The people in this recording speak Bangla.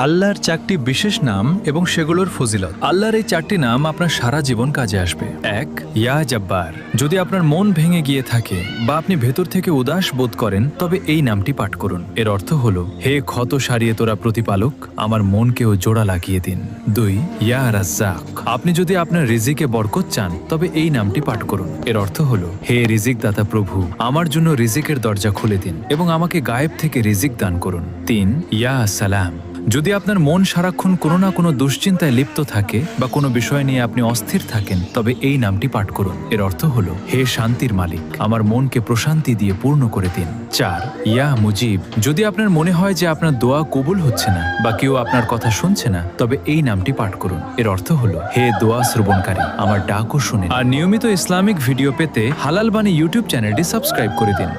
আল্লাহর 4টি বিশেষ নাম এবং সেগুলোর ফজিলত। আল্লাহর এই 4টি নাম আপনার সারা জীবন কাজে আসবে। 1, ইয়া জব্বার। যদি আপনার মন ভেঙে গিয়ে থাকে বা আপনি ভেতর থেকে উদাস বোধ করেন, তবে এই নামটি পাঠ করুন। এর অর্থ হলো, হে ক্ষত সারিয়ে তোরা প্রতিপালক, আমার মনকেও জোড়া লাগিয়ে দিন। 2, ইয়া রাজ্জাক। আপনি যদি আপনার রিজিকে বরকত চান, তবে এই নামটি পাঠ করুন। এর অর্থ হলো, হে রিজিক দাতা প্রভু, আমার জন্য রিজিকের দরজা খুলে দিন এবং আমাকে গায়েব থেকে রিজিক দান করুন। 3, ইয়া সালাম। যদি আপনার মন সারাক্ষণ কোনো না কোনো দুশ্চিন্তায় লিপ্ত থাকে বা কোনো বিষয় নিয়ে আপনি অস্থির থাকেন, তবে এই নামটি পাঠ করুন। এর অর্থ হলো, হে শান্তির মালিক, আমার মনকে প্রশান্তি দিয়ে পূর্ণ করে দিন। 4, ইয়া মুজিব। যদি আপনার মনে হয় যে আপনার দোয়া কবুল হচ্ছে না বা কেউ আপনার কথা শুনছে না, তবে এই নামটি পাঠ করুন। এর অর্থ হলো, হে দোয়া শ্রবণকারী, আমার ডাকও শুনেন। আর নিয়মিত ইসলামিক ভিডিও পেতে হালাল বাণী ইউটিউব চ্যানেলটি সাবস্ক্রাইব করে দিন।